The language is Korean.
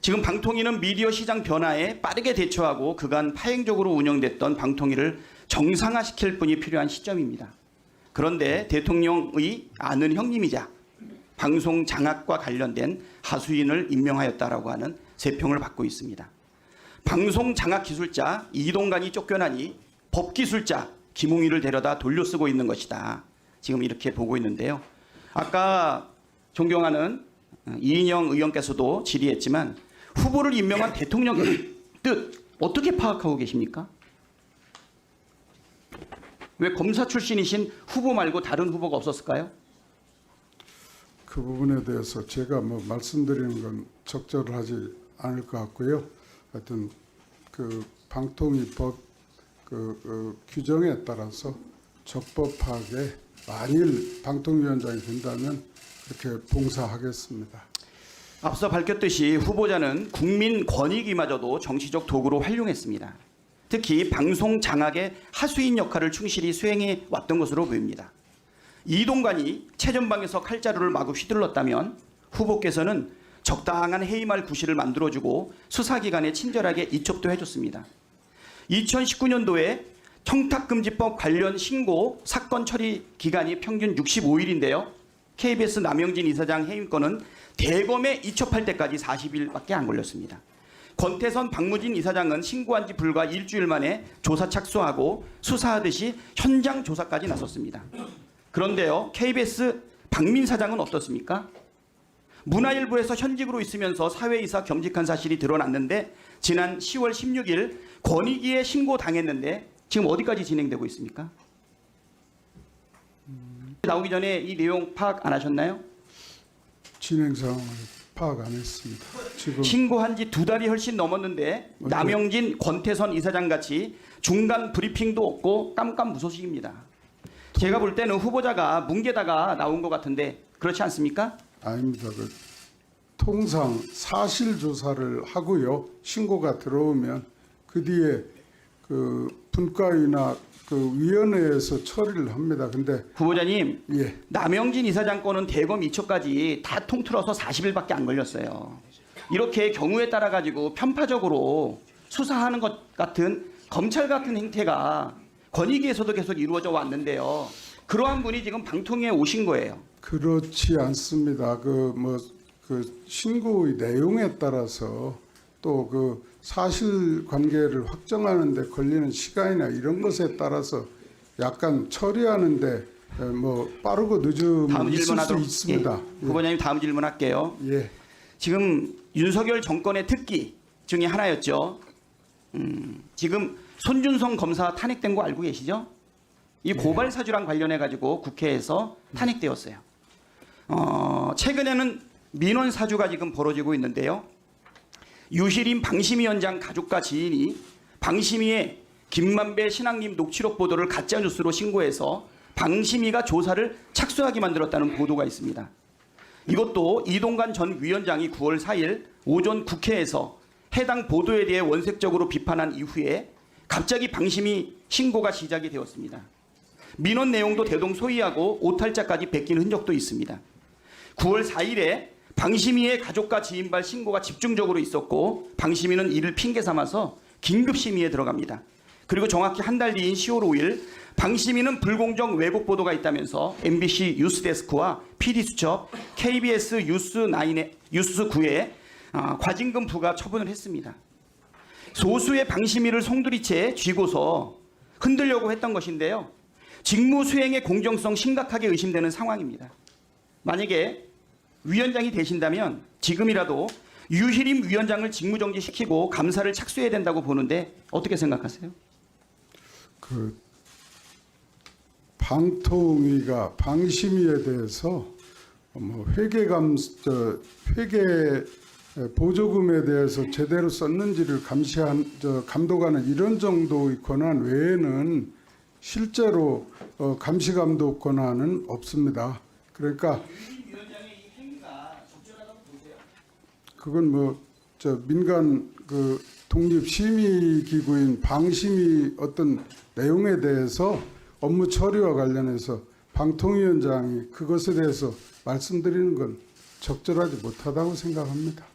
지금 방통위는 미디어 시장 변화에 빠르게 대처하고 그간 파행적으로 운영됐던 방통위를 정상화시킬 분이 필요한 시점입니다. 그런데 대통령의 아는 형님이자 방송 장악과 관련된 하수인을 임명하였다라고 하는 세평을 받고 있습니다. 방송 장악 기술자 이동관이 쫓겨나니 법기술자 김웅일을 데려다 돌려쓰고 있는 것이다. 지금 이렇게 보고 있는데요. 아까 존경하는 이인영 의원께서도 질의했지만 후보를 임명한 대통령의 뜻 어떻게 파악하고 계십니까? 왜 검사 출신이신 후보 말고 다른 후보가 없었을까요? 그 부분에 대해서 제가 뭐 말씀드리는 건 적절하지 않을 것 같고요. 하여튼 그 방통위법 규정에 따라서 적법하게 만일 방통위원장이 된다면 그렇게 봉사하겠습니다. 앞서 밝혔듯이 후보자는 국민 권익위마저도 정치적 도구로 활용했습니다. 특히 방송 장악의 하수인 역할을 충실히 수행해 왔던 것으로 보입니다. 이동관이 최전방에서 칼자루를 마구 휘둘렀다면 후보께서는 적당한 해임할 구실을 만들어주고 수사기관에 친절하게 이첩도 해줬습니다. 2019년도에 청탁금지법 관련 신고 사건 처리 기간이 평균 65일인데요. KBS 남영진 이사장 해임건은 대검에 이첩할 때까지 40일밖에 안 걸렸습니다. 권태선 박무진 이사장은 신고한 지 불과 일주일 만에 조사 착수하고 수사하듯이 현장 조사까지 나섰습니다. 그런데요, KBS 박민 사장은 어떻습니까? 문화일보에서 현직으로 있으면서 사회이사 겸직한 사실이 드러났는데 지난 10월 16일 권익위에 신고당했는데 지금 어디까지 진행되고 있습니까? 나오기 전에 이 내용 파악 안 하셨나요? 진행 상황을 파악 안 했습니다. 지금 신고한 지 2달이 훨씬 넘었는데 남영진, 권태선 이사장 같이 중간 브리핑도 없고 깜깜무소식입니다. 제가 볼 때는 후보자가 뭉개다가 나온 것 같은데 그렇지 않습니까? 아닙니다. 통상 사실 조사를 하고요. 신고가 들어오면 그 뒤에 그 분과위나 그 위원회에서 처리를 합니다. 근데 후보자님, 예. 남영진 이사장 건은 대검 이첩까지 다 통틀어서 40일밖에 안 걸렸어요. 이렇게 경우에 따라 가지고 편파적으로 수사하는 것 같은 검찰 같은 행태가 권익위에서도 계속 이루어져 왔는데요. 그러한 분이 지금 방통위에 오신 거예요. 그렇지 않습니다. 그 신고의 내용에 따라서 또 그 사실관계를 확정하는데 걸리는 시간이나 이런 것에 따라서 약간 처리하는데 뭐 빠르고 늦음이 있을 수 있습니다. 예. 후보자님 다음 질문할게요. 예. 지금 윤석열 정권의 특기 중에 하나였죠. 지금 손준성 검사 탄핵된 거 알고 계시죠? 이 고발 사주랑 관련해 가지고 국회에서 탄핵되었어요. 최근에는 민원 사주가 지금 벌어지고 있는데요. 유시림 방심위원장 가족과 지인이 방심위에 김만배 신앙님 녹취록 보도를 가짜뉴스로 신고해서 방심위가 조사를 착수하게 만들었다는 보도가 있습니다. 이것도 이동관 전 위원장이 9월 4일 오전 국회에서 해당 보도에 대해 원색적으로 비판한 이후에 갑자기 방심위 신고가 시작이 되었습니다. 민원 내용도 대동소이하고 오탈자까지 베낀 흔적도 있습니다. 9월 4일에 방심위의 가족과 지인발 신고가 집중적으로 있었고 방심위는 이를 핑계 삼아서 긴급심의에 들어갑니다. 그리고 정확히 한 달 뒤인 10월 5일 방심위는 불공정 왜곡 보도가 있다면서 MBC 뉴스데스크와 PD수첩, KBS 뉴스9에 과징금 부과 처분을 했습니다. 소수의 방심위를 송두리째 쥐고서 흔들려고 했던 것인데요. 직무 수행의 공정성 심각하게 의심되는 상황입니다. 만약에 위원장이 되신다면 지금이라도 유희림 위원장을 직무정지시키고 감사를 착수해야 된다고 보는데 어떻게 생각하세요? 그 방통위가 방심위에 대해서 뭐 회계 보조금에 대해서 제대로 썼는지를 감독하는 이런 정도의 권한 외에는 실제로 감시 감독 권한은 없습니다. 그러니까 그건 민간 독립 심의 기구인 방심위 어떤 내용에 대해서 업무 처리와 관련해서 방통위원장이 그것에 대해서 말씀드리는 건 적절하지 못하다고 생각합니다.